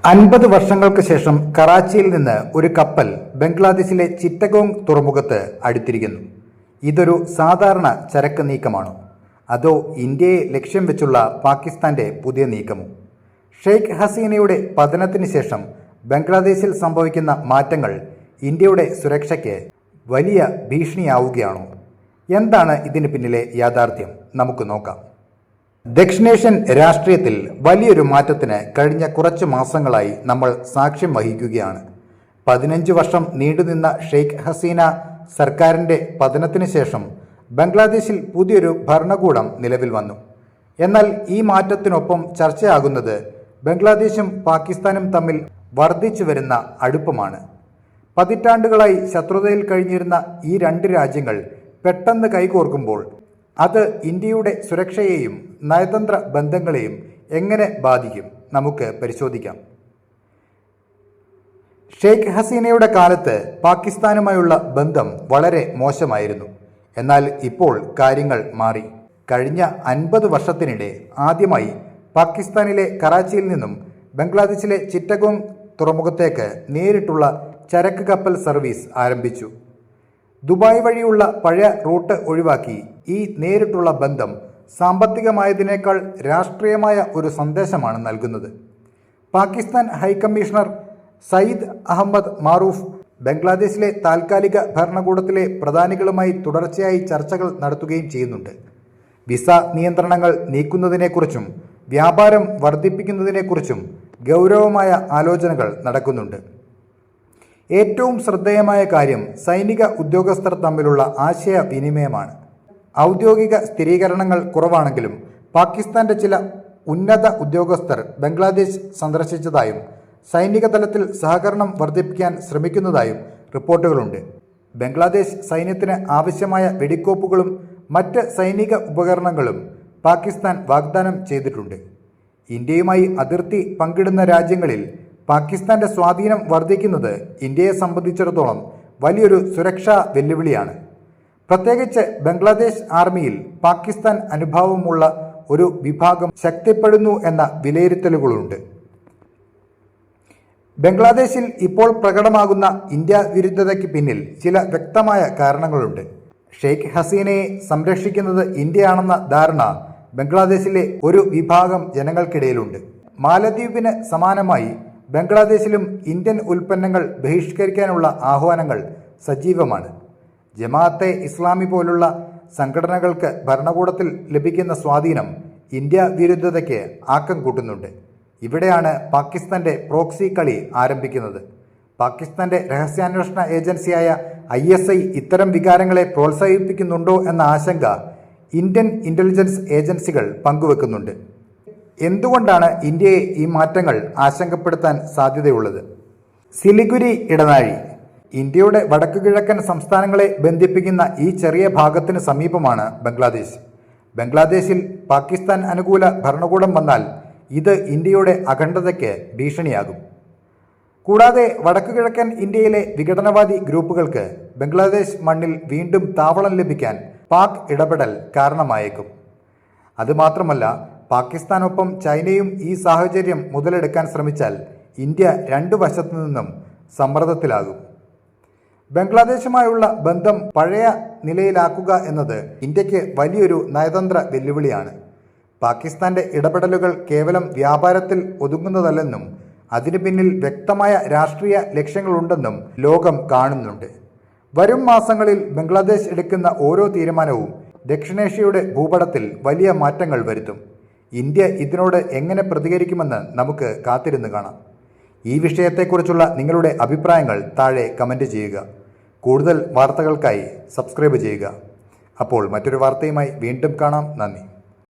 50 വർഷങ്ങൾക്ക് ശേഷം കറാച്ചിയിൽ നിന്ന് ഒരു കപ്പൽ ബംഗ്ലാദേശിലെ ചിറ്റഗോങ് തുറമുഖത്ത് അടുത്തിരിക്കുന്നു. ഇതൊരു സാധാരണ ചരക്ക് നീക്കമാണോ, അതോ ഇന്ത്യയെ ലക്ഷ്യം വെച്ചുള്ള പാകിസ്ഥാന്റെ പുതിയ നീക്കമോ? ഷെയ്ഖ് ഹസീനയുടെ പതനത്തിന് ശേഷം ബംഗ്ലാദേശിൽ സംഭവിക്കുന്ന മാറ്റങ്ങൾ ഇന്ത്യയുടെ സുരക്ഷയ്ക്ക് വലിയ ഭീഷണിയാവുകയാണോ? എന്താണ് ഇതിന് പിന്നിലെ യാഥാർത്ഥ്യം? നമുക്ക് നോക്കാം. ദക്ഷിണേഷ്യൻ രാഷ്ട്രീയത്തിൽ വലിയൊരു മാറ്റത്തിന് കഴിഞ്ഞ കുറച്ച് മാസങ്ങളായി നമ്മൾ സാക്ഷ്യം വഹിക്കുകയാണ്. 15 വർഷം നീണ്ടുനിന്ന ഷെയ്ഖ് ഹസീന സർക്കാരിൻ്റെ പതനത്തിന് ശേഷം ബംഗ്ലാദേശിൽ പുതിയൊരു ഭരണകൂടം നിലവിൽ വന്നു. എന്നാൽ ഈ മാറ്റത്തിനൊപ്പം ചർച്ചയാകുന്നത് ബംഗ്ലാദേശും പാകിസ്ഥാനും തമ്മിൽ വർദ്ധിച്ചു വരുന്ന അടുപ്പമാണ്. പതിറ്റാണ്ടുകളായി ശത്രുതയിൽ കഴിഞ്ഞിരുന്ന ഈ രണ്ട് രാജ്യങ്ങൾ പെട്ടെന്ന് കൈകോർക്കുമ്പോൾ അത് ഇന്ത്യയുടെ സുരക്ഷയെയും നയതന്ത്ര ബന്ധങ്ങളെയും എങ്ങനെ ബാധിക്കും? നമുക്ക് പരിശോധിക്കാം. ഷെയ്ഖ് ഹസീനയുടെ കാലത്ത് പാകിസ്ഥാനുമായുള്ള ബന്ധം വളരെ മോശമായിരുന്നു. എന്നാൽ ഇപ്പോൾ കാര്യങ്ങൾ മാറി. കഴിഞ്ഞ 50 വർഷത്തിനിടെ ആദ്യമായി പാകിസ്ഥാനിലെ കറാച്ചിയിൽ നിന്നും ബംഗ്ലാദേശിലെ ചിറ്റഗോങ് തുറമുഖത്തേക്ക് നേരിട്ടുള്ള ചരക്ക് കപ്പൽ സർവീസ് ആരംഭിച്ചു. ദുബായ് വഴിയുള്ള പഴയ റൂട്ട് ഒഴിവാക്കി ഈ നേരിട്ടുള്ള ബന്ധം സാമ്പത്തികമായതിനേക്കാൾ രാഷ്ട്രീയമായ ഒരു സന്ദേശമാണ് നൽകുന്നത്. പാകിസ്ഥാൻ ഹൈക്കമ്മീഷണർ സയ്യിദ് അഹമ്മദ് മാറൂഫ് ബംഗ്ലാദേശിലെ താൽക്കാലിക ഭരണകൂടത്തിലെ പ്രധാനികളുമായി തുടർച്ചയായി ചർച്ചകൾ നടത്തുകയും ചെയ്യുന്നുണ്ട്. വിസ നിയന്ത്രണങ്ങൾ നീക്കുന്നതിനെക്കുറിച്ചും വ്യാപാരം വർദ്ധിപ്പിക്കുന്നതിനെക്കുറിച്ചും ഗൗരവമായ ആലോചനകൾ നടക്കുന്നുണ്ട്. ഏറ്റവും ശ്രദ്ധേയമായ കാര്യം സൈനിക ഉദ്യോഗസ്ഥർ തമ്മിലുള്ള ആശയവിനിമയമാണ്. ഔദ്യോഗിക സ്ഥിരീകരണങ്ങൾ കുറവാണെങ്കിലും പാകിസ്ഥാന്റെ ചില ഉന്നത ഉദ്യോഗസ്ഥർ ബംഗ്ലാദേശ് സന്ദർശിച്ചതായും സൈനിക തലത്തിൽ സഹകരണം വർദ്ധിപ്പിക്കാൻ ശ്രമിക്കുന്നതായും റിപ്പോർട്ടുകളുണ്ട്. ബംഗ്ലാദേശ് സൈന്യത്തിന് ആവശ്യമായ വെടിക്കോപ്പുകളും മറ്റ് സൈനിക ഉപകരണങ്ങളും പാകിസ്ഥാൻ വാഗ്ദാനം ചെയ്തിട്ടുണ്ട്. ഇന്ത്യയുമായി അതിർത്തി പങ്കിടുന്ന രാജ്യങ്ങളിൽ പാകിസ്ഥാന്റെ സ്വാധീനം വർദ്ധിക്കുന്നത് ഇന്ത്യയെ സംബന്ധിച്ചിടത്തോളം വലിയൊരു സുരക്ഷാ വെല്ലുവിളിയാണ്. പ്രത്യേകിച്ച് ബംഗ്ലാദേശ് ആർമിയിൽ പാകിസ്ഥാൻ അനുഭാവമുള്ള ഒരു വിഭാഗം ശക്തിപ്പെടുന്നു എന്ന വിലയിരുത്തലുകളുണ്ട്. ബംഗ്ലാദേശിൽ ഇപ്പോൾ പ്രകടമാകുന്ന ഇന്ത്യ വിരുദ്ധതയ്ക്ക് പിന്നിൽ ചില വ്യക്തമായ കാരണങ്ങളുണ്ട്. ഷെയ്ഖ് ഹസീനയെ സംരക്ഷിക്കുന്നത് ഇന്ത്യയാണെന്ന ധാരണ ബംഗ്ലാദേശിലെ ഒരു വിഭാഗം ജനങ്ങൾക്കിടയിലുണ്ട്. മാലദ്വീപിന് സമാനമായി ബംഗ്ലാദേശിലും ഇന്ത്യൻ ഉൽപ്പന്നങ്ങൾ ബഹിഷ്കരിക്കാനുള്ള ആഹ്വാനങ്ങൾ സജീവമാണ്. ജമാഅത്തെ ഇസ്ലാമി പോലുള്ള സംഘടനകൾക്ക് ഭരണകൂടത്തിൽ ലഭിക്കുന്ന സ്വാധീനം ഇന്ത്യ വിരുദ്ധതയ്ക്ക് ആക്കം കൂട്ടുന്നുണ്ട്. ഇവിടെയാണ് പാകിസ്ഥാന്റെ പ്രോക്സി കളി ആരംഭിക്കുന്നത്. പാകിസ്ഥാന്റെ രഹസ്യാന്വേഷണ ഏജൻസിയായ ISI ഇത്തരം വികാരങ്ങളെ പ്രോത്സാഹിപ്പിക്കുന്നുണ്ടോ എന്ന ആശങ്ക ഇന്ത്യൻ ഇന്റലിജൻസ് ഏജൻസികൾ പങ്കുവെക്കുന്നുണ്ട്. എന്തുകൊണ്ടാണ് ഇന്ത്യയെ ഈ മാറ്റങ്ങൾ ആശങ്കപ്പെടുത്താൻ സാധ്യതയുള്ളത്? സിലിഗുരി ഇടനാഴി ഇന്ത്യയുടെ വടക്കുകിഴക്കൻ സംസ്ഥാനങ്ങളെ ബന്ധിപ്പിക്കുന്ന ഈ ചെറിയ ഭാഗത്തിന് സമീപമാണ് ബംഗ്ലാദേശ്. ബംഗ്ലാദേശിൽ പാകിസ്ഥാൻ അനുകൂല ഭരണകൂടം വന്നാൽ ഇത് ഇന്ത്യയുടെ അഖണ്ഡതയ്ക്ക് ഭീഷണിയാകും. കൂടാതെ വടക്കുകിഴക്കൻ ഇന്ത്യയിലെ വിഘടനവാദി ഗ്രൂപ്പുകൾക്ക് ബംഗ്ലാദേശ് മണ്ണിൽ വീണ്ടും താവളം ലഭിക്കാൻ പാക് ഇടപെടൽ കാരണമായേക്കും. അതുമാത്രമല്ല, പാകിസ്ഥാനൊപ്പം ചൈനയും ഈ സാഹചര്യം മുതലെടുക്കാൻ ശ്രമിച്ചാൽ ഇന്ത്യ രണ്ടു വശത്തു നിന്നും സമ്മർദ്ദത്തിലാകും. ബംഗ്ലാദേശുമായുള്ള ബന്ധം പഴയ നിലയിലാക്കുക എന്നത് ഇന്ത്യക്ക് വലിയൊരു നയതന്ത്ര വെല്ലുവിളിയാണ്. പാകിസ്ഥാന്റെ ഇടപെടലുകൾ കേവലം വ്യാപാരത്തിൽ ഒതുങ്ങുന്നതല്ലെന്നും അതിനു പിന്നിൽ വ്യക്തമായ രാഷ്ട്രീയ ലക്ഷ്യങ്ങളുണ്ടെന്നും ലോകം കാണുന്നുണ്ട്. വരും മാസങ്ങളിൽ ബംഗ്ലാദേശ് എടുക്കുന്ന ഓരോ തീരുമാനവും ദക്ഷിണേഷ്യയുടെ ഭൂപടത്തിൽ വലിയ മാറ്റങ്ങൾ വരുത്തും. ഇന്ത്യ ഇതിനോട് എങ്ങനെ പ്രതികരിക്കുമെന്ന് നമുക്ക് കാത്തിരുന്ന് കാണാം. ഈ വിഷയത്തെക്കുറിച്ചുള്ള നിങ്ങളുടെ അഭിപ്രായങ്ങൾ താഴെ കമൻറ്റ് ചെയ്യുക. കൂടുതൽ വാർത്തകൾക്കായി സബ്സ്ക്രൈബ് ചെയ്യുക. അപ്പോൾ മറ്റൊരു വാർത്തയുമായി വീണ്ടും കാണാം. നന്ദി.